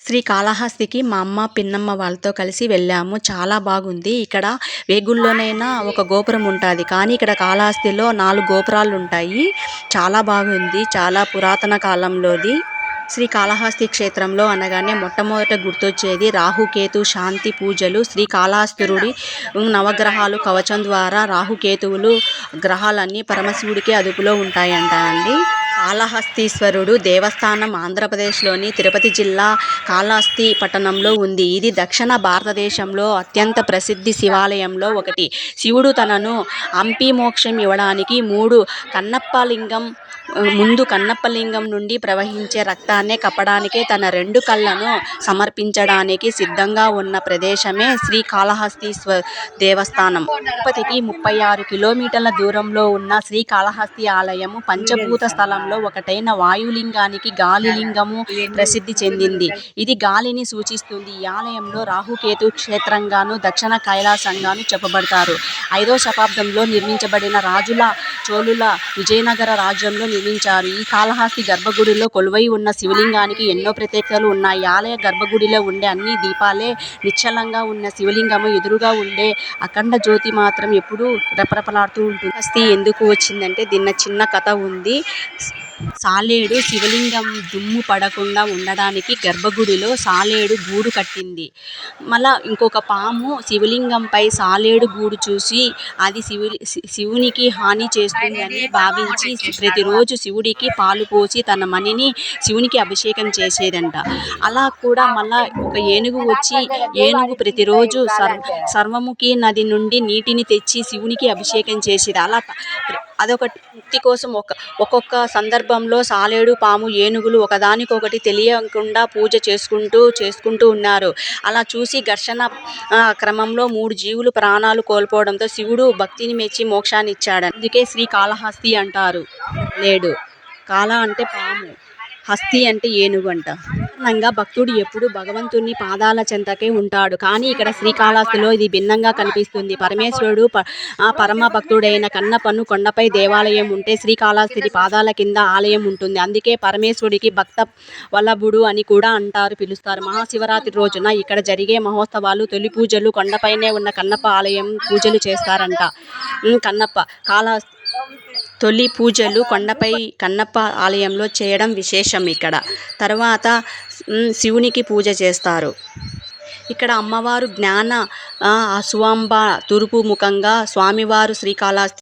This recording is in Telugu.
శ్రీకాళహస్తికి మా అమ్మ, పిన్నమ్మ వాళ్ళతో కలిసి వెళ్ళాము. చాలా బాగుంది. ఇక్కడ వేగుల్లోనైనా ఒక గోపురం ఉంటాది. కానీ ఇక్కడ కాళహస్తిలో 4 గోపురాలుంటాయి. చాలా బాగుంది. చాలా పురాతన కాలంలోది. శ్రీకాళహస్తి క్షేత్రంలో అనగానే మొట్టమొదట గుర్తొచ్చేది రాహుకేతు శాంతి పూజలు. శ్రీకాళహస్తీశ్వరుడి నవగ్రహాలు కవచం ద్వారా రాహుకేతువులు గ్రహాలన్నీ పరమశివుడికి అదుపులో ఉంటాయంట అండి. కాళహస్తీశ్వరుడు దేవస్థానం ఆంధ్రప్రదేశ్లోని తిరుపతి జిల్లా కాళహస్తి పట్టణంలో ఉంది. ఇది దక్షిణ భారతదేశంలో అత్యంత ప్రసిద్ధి శివాలయంలో ఒకటి. శివుడు తనను హంపి మోక్షం ఇవ్వడానికి కన్నప్పలింగం నుండి ప్రవహించే రక్తాన్ని కప్పడానికే తన 2 కళ్ళను సమర్పించడానికి సిద్ధంగా ఉన్న ప్రదేశమే శ్రీకాళహస్తీశ్వర దేవస్థానం. తిరుపతికి 36 కిలోమీటర్ల దూరంలో ఉన్న శ్రీకాళహస్తి ఆలయము పంచభూత స్థలంలో ఒకటైన వాయులింగానికి గాలిలింగము ప్రసిద్ధి చెందింది. ఇది గాలిని సూచిస్తుంది. ఈ ఆలయంలో రాహుకేతు క్షేత్రంగాను, దక్షిణ కైలాసంగాను చెప్పబడతారు. 5వ శతాబ్దంలో నిర్మించబడిన రాజుల చోళుల విజయనగర రాజ్యంలో నిర్మించారు. ఈ కాళహస్తి గర్భగుడిలో కొలువై ఉన్న శివలింగానికి ఎన్నో ప్రత్యేకతలు ఉన్నాయి. ఆలయ గర్భగుడిలో ఉండే అన్ని దీపాలే నిశ్చలంగా ఉన్న శివలింగము ఎదురుగా ఉండే అఖండ జ్యోతి మాత్రం ఎప్పుడూ రెపరెపలాడుతూ ఉంటుంది. కాళహస్తి ఎందుకు వచ్చిందంటే దీన్ని చిన్న కథ ఉంది. సాలేడు శివలింగం దుమ్ము పడకుండా ఉండడానికి గర్భగుడిలో సాలేడు గూడు కట్టింది. మళ్ళా ఇంకొక పాము శివలింగంపై సాలేడు గూడు చూసి అది శివునికి హాని చేస్తుందని భావించి ప్రతిరోజు శివుడికి పాలు పోసి తన మణిని శివునికి అభిషేకం చేసేదంట. అలా కూడా మళ్ళా ఒక ఏనుగు వచ్చి ప్రతిరోజు సర్వముఖి నది నుండి నీటిని తెచ్చి శివునికి అభిషేకం చేసేది. అదొక ముక్తి కోసం ఒక్కొక్క సందర్భంలో సాలేడు పాము ఏనుగులు ఒకదానికొకటి తెలియకుండా పూజ చేసుకుంటూ ఉన్నారు. అలా చూసి ఘర్షణ క్రమంలో 3 జీవులు ప్రాణాలు కోల్పోవడంతో శివుడు భక్తిని మెచ్చి మోక్షాన్ని ఇచ్చాడు. అందుకే శ్రీకాళహస్తి అంటారు. లేడు కాళ అంటే పాము, హస్తి అంటే ఏనుగు అంట. సాధారణంగా భక్తుడు ఎప్పుడు భగవంతుని పాదాల చెంతకే ఉంటాడు. కానీ ఇక్కడ శ్రీకాళహస్తిలో ఇది భిన్నంగా కనిపిస్తుంది. పరమేశ్వరుడు పరమ భక్తుడైన కన్నప్పను కొండపై దేవాలయం ఉంటే శ్రీకాళహస్తి పాదాల కింద ఆలయం ఉంటుంది. అందుకే పరమేశ్వరుడికి భక్త వల్లభుడు అని కూడా పిలుస్తారు. మహాశివరాత్రి రోజున ఇక్కడ జరిగే మహోత్సవాలు, తొలి పూజలు కొండపైనే ఉన్న కన్నప్ప ఆలయం పూజలు చేస్తారంట. తొలి పూజలు కొండపై కన్నప్ప ఆలయంలో చేయడం విశేషం. ఇక్కడ తర్వాత శివునికి పూజ చేస్తారు. ఇక్కడ అమ్మవారు జ్ఞాన అసువాంబ తూర్పు ముఖంగా, స్వామివారు శ్రీకాళహస్తి